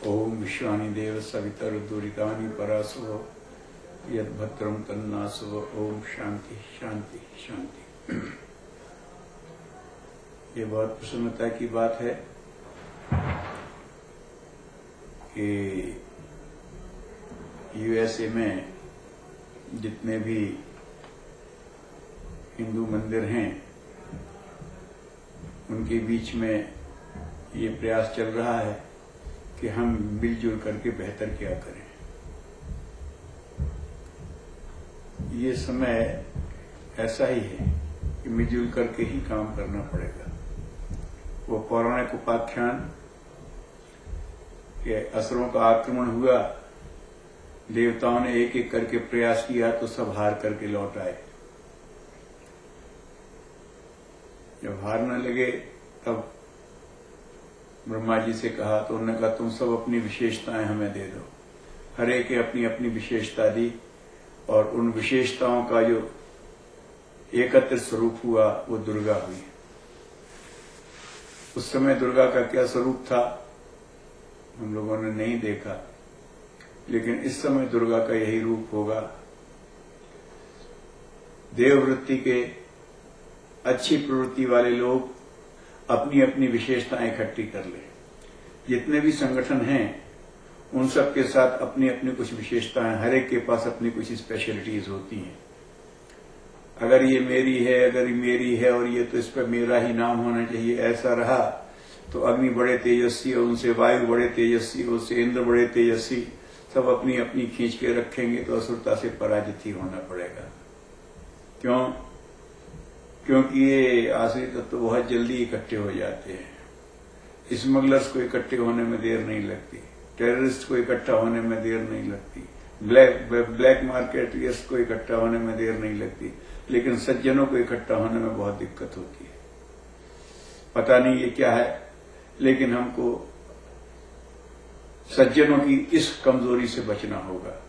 ओम विश्वानि देव सवितरुर्दुरितानि परासुव यद्भद्रं तन्नासुव। ओम शांति शांति शांति। ये बहुत प्रसन्नता की बात है कि यूएसए में जितने भी हिंदू मंदिर हैं उनके बीच में ये प्रयास चल रहा है कि हम मिलजुल करके बेहतर क्या करें। ये समय ऐसा ही है कि मिलजुल करके ही काम करना पड़ेगा। वो पौराणिक उपाख्यान के असुरों का आक्रमण हुआ, देवताओं ने एक एक करके प्रयास किया तो सब हार करके लौट आए। जब हारने लगे तब ब्रह्मा जी से कहा तो उन्होंने कहा तुम सब अपनी विशेषताएं हमें दे दो। हर एक अपनी अपनी विशेषता दी और उन विशेषताओं का जो एकत्र स्वरूप हुआ वो दुर्गा हुई। उस समय दुर्गा का क्या स्वरूप था हम लोगों ने नहीं देखा, लेकिन इस समय दुर्गा का यही रूप होगा। देववृत्ति के अच्छी प्रवृत्ति वाले लोग अपनी अपनी विशेषताएं इकट्ठी कर ले। जितने भी संगठन हैं उन सब के साथ अपनी अपनी कुछ विशेषताएं, हर एक के पास अपनी कुछ स्पेशलिटीज होती हैं। अगर ये मेरी है, अगर ये मेरी है और ये तो इस पर मेरा ही नाम होना चाहिए, ऐसा रहा तो अग्नि बड़े तेजस्वी और उनसे वायु बड़े तेजस्वी, उससे इंद्र बड़े तेजस्वी, सब अपनी अपनी खींच के रखेंगे तो असुरता से पराजित ही होना पड़ेगा। क्यों? क्योंकि ये आश्रित तत्व बहुत जल्दी इकट्ठे हो जाते हैं। स्मगलर्स को इकट्ठे होने में देर नहीं लगती, टेररिस्ट को इकट्ठा होने में देर नहीं लगती, ब्लैक मार्केटियर्स को इकट्ठा होने में देर नहीं लगती, लेकिन सज्जनों को इकट्ठा होने में बहुत दिक्कत होती है। पता नहीं ये क्या है, लेकिन हमको सज्जनों की इस कमजोरी से बचना होगा।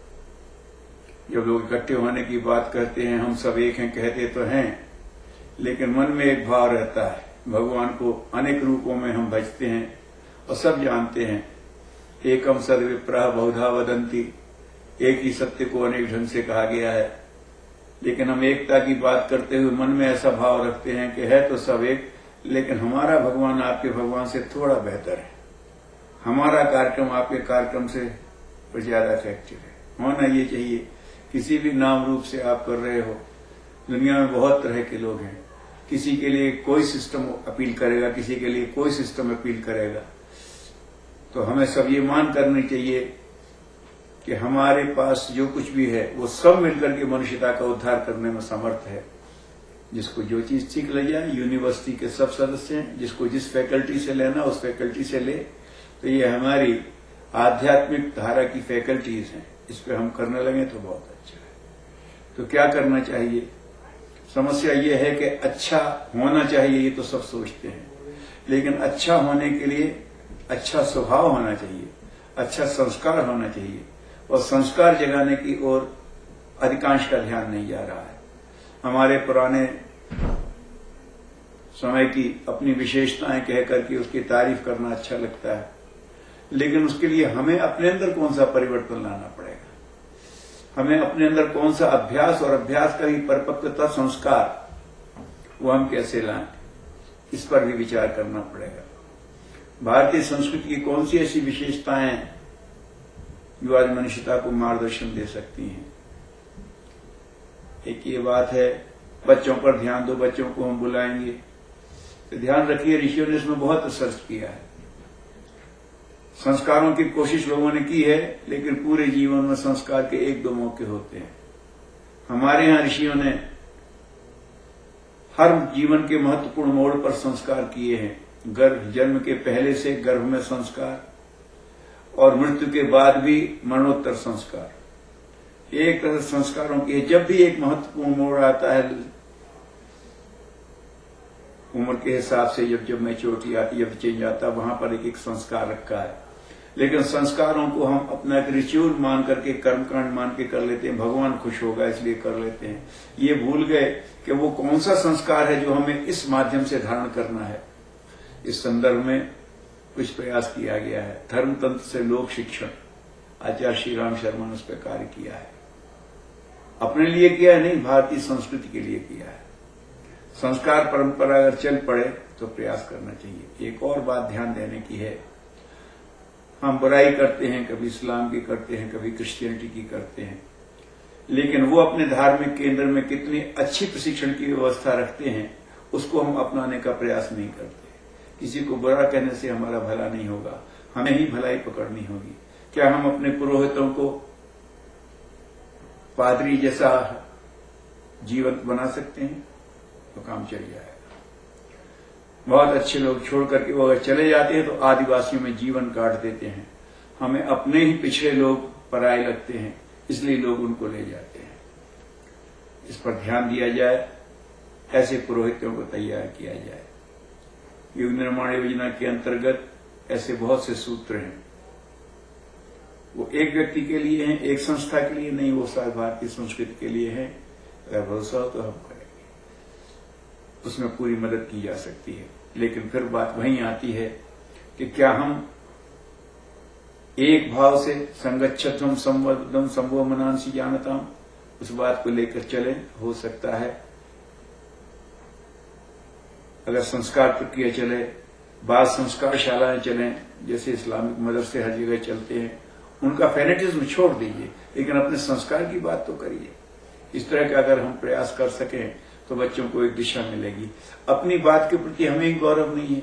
जब लोग इकट्ठे होने की बात करते हैं, हम सब एक हैं कहते तो हैं, लेकिन मन में एक भाव रहता है। भगवान को अनेक रूपों में हम भजते हैं और सब जानते हैं एकम सद्विप्रः बहुधा वदन्ति, एक ही सत्य को अनेक ढंग से कहा गया है। लेकिन हम एकता की बात करते हुए मन में ऐसा भाव रखते हैं कि है तो सब एक, लेकिन हमारा भगवान आपके भगवान से थोड़ा बेहतर है, हमारा कार्यक्रम आपके कार्यक्रम से ज्यादा इफेक्टिव है। होना ये चाहिए। किसी भी नाम रूप से आप कर रहे हो, दुनिया में बहुत तरह के लोग हैं। किसी के लिए कोई सिस्टम अपील करेगा, किसी के लिए कोई सिस्टम अपील करेगा। तो हमें सब ये मान करनी चाहिए कि हमारे पास जो कुछ भी है वो सब मिलकर के मनुष्यता का उद्धार करने में समर्थ है। जिसको जो चीज ठीक लग जाए, यूनिवर्सिटी के सब सदस्य हैं, जिसको जिस फैकल्टी से लेना उस फैकल्टी से ले। तो ये हमारी आध्यात्मिक धारा की फैकल्टीज हैं, इस पे हम करने लगे तो बहुत अच्छा है। तो क्या करना चाहिए? समस्या ये है कि अच्छा होना चाहिए ये तो सब सोचते हैं, लेकिन अच्छा होने के लिए अच्छा स्वभाव होना चाहिए, अच्छा संस्कार होना चाहिए, और संस्कार जगाने की ओर अधिकांश का ध्यान नहीं जा रहा है। हमारे पुराने समय की अपनी विशेषताएं कह करके उसकी तारीफ करना अच्छा लगता है, लेकिन उसके लिए हमें अपने अंदर कौन सा परिवर्तन लाना पड़ेगा, हमें अपने अंदर कौन सा अभ्यास और अभ्यास का ही परिपक्वता संस्कार वो हम कैसे लाएं, इस पर भी विचार करना पड़ेगा। भारतीय संस्कृति की कौन सी ऐसी विशेषताएं हैं जो आज मनुष्यता को मार्गदर्शन दे सकती हैं। एक ये बात है, बच्चों पर ध्यान दो, बच्चों को हम बुलाएंगे तो ध्यान रखिए, ऋषियों ने इसमें बहुत रिसर्च किया है। संस्कारों की कोशिश लोगों ने की है, लेकिन पूरे जीवन में संस्कार के एक दो मौके होते हैं। हमारे यहां ऋषियों ने हर जीवन के महत्वपूर्ण मोड़ पर संस्कार किए हैं। गर्भ जन्म के पहले से गर्भ में संस्कार, और मृत्यु के बाद भी मरणोत्तर संस्कार। एक तरह से संस्कारों की जब भी एक महत्वपूर्ण मोड़ आता है उम्र के हिसाब से, जब मैच्योरिटी आती है, जब चेंज आता है, वहां पर एक एक संस्कार रखा है। लेकिन संस्कारों को हम अपना एक रिचुअल मान करके, कर्मकांड मान के कर लेते हैं, भगवान खुश होगा इसलिए कर लेते हैं। ये भूल गए कि वो कौन सा संस्कार है जो हमें इस माध्यम से धारण करना है। इस संदर्भ में कुछ प्रयास किया गया है। धर्म तंत्र से लोक शिक्षण, आचार्य श्री राम शर्मा ने उस पर कार्य किया है। अपने लिए किया है नहीं, भारतीय संस्कृति के लिए किया है। संस्कार परंपरा अगर चल पड़े तो प्रयास करना चाहिए। एक और बात ध्यान देने की है, हम बुराई करते हैं, कभी इस्लाम की करते हैं, कभी क्रिश्चियनिटी की करते हैं, लेकिन वो अपने धार्मिक केंद्र में कितनी अच्छी प्रशिक्षण की व्यवस्था रखते हैं, उसको हम अपनाने का प्रयास नहीं करते। किसी को बुरा कहने से हमारा भला नहीं होगा, हमें ही भलाई पकड़नी होगी। क्या हम अपने पुरोहितों को पादरी जैसा जीवंत बना सकते हैं? तो काम चल जाएगा। बहुत अच्छे लोग छोड़ करके वो अगर चले जाते हैं तो आदिवासियों में जीवन काट देते हैं। हमें अपने ही पिछड़े लोग पराये लगते हैं, इसलिए लोग उनको ले जाते हैं। इस पर ध्यान दिया जाए, ऐसे पुरोहितों को तैयार किया जाए। युग निर्माण योजना के अंतर्गत ऐसे बहुत से सूत्र हैं। वो एक व्यक्ति के लिए हैं, एक संस्था के लिए नहीं, वो सारी भारतीय संस्कृति के लिए है। अगर भरोसा हो तो हम करेंगे, उसमें पूरी मदद की जा सकती है। लेकिन फिर बात वहीं आती है कि क्या हम एक भाव से संगच्छध्वम संवर्धम संभव मनांसी जानताम, उस बात को लेकर चलें। हो सकता है अगर संस्कार प्रक्रिया चले, बाल संस्कार शालाएं चलें, जैसे इस्लामिक मदरसे हर जगह चलते हैं, उनका फेनेटिज्म छोड़ दीजिए, लेकिन अपने संस्कार की बात तो करिए। इस तरह का अगर हम प्रयास कर सकें तो बच्चों को एक दिशा मिलेगी। अपनी बात के प्रति हमें ही गौरव नहीं है,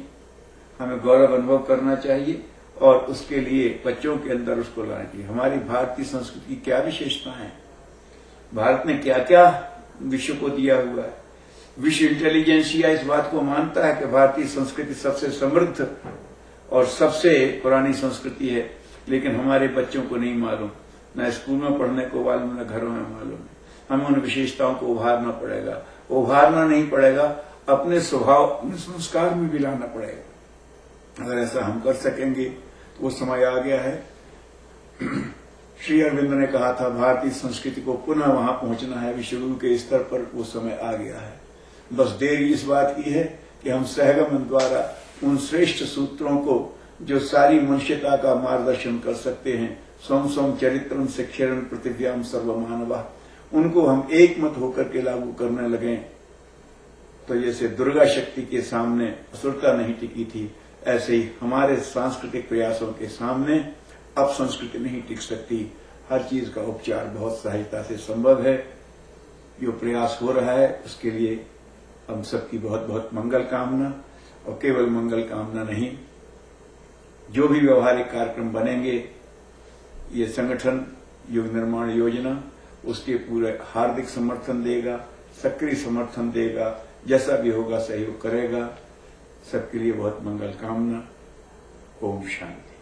हमें गौरव अनुभव करना चाहिए और उसके लिए बच्चों के अंदर उसको लाना चाहिए। हमारी भारतीय संस्कृति की क्या विशेषता है, भारत ने क्या क्या विश्व को दिया हुआ है। विश्व इंटेलिजेंसिया इस बात को मानता है कि भारतीय संस्कृति सबसे समृद्ध और सबसे पुरानी संस्कृति है, लेकिन हमारे बच्चों को नहीं मालूम, न स्कूल में पढ़ने को मालूम, न घरों में मालूम है। हमें उन विशेषताओं को उभारना पड़ेगा। उभारना नहीं पड़ेगा, अपने स्वभाव, अपने संस्कार में भी लाना पड़ेगा। अगर ऐसा हम कर सकेंगे तो वो समय आ गया है। श्री अरविंद ने कहा था भारतीय संस्कृति को पुनः वहां पहुंचना है, विश्वगुरु के स्तर पर वो समय आ गया है। बस देर इस बात की है कि हम सहगमन द्वारा उन श्रेष्ठ सूत्रों को जो सारी मनुष्यता का मार्गदर्शन कर सकते हैं, स्वम स्वम चरित्रम शिक्षरम पृथिव्याम सर्वमानवा, उनको हम एक मत होकर के लागू करने लगे तो जैसे दुर्गा शक्ति के सामने असुरता नहीं टिकी थी, ऐसे ही हमारे सांस्कृतिक प्रयासों के सामने अब संस्कृति नहीं टिक सकती। हर चीज का उपचार बहुत सहजता से संभव है। जो प्रयास हो रहा है उसके लिए हम सबकी बहुत बहुत मंगल कामना, और केवल मंगल कामना नहीं, जो भी व्यवहारिक कार्यक्रम बनेंगे, ये संगठन युग निर्माण योजना उसके पूरे हार्दिक समर्थन देगा, सक्रिय समर्थन देगा, जैसा भी होगा सहयोग करेगा। सबके लिए बहुत मंगल कामना। ओम शांति।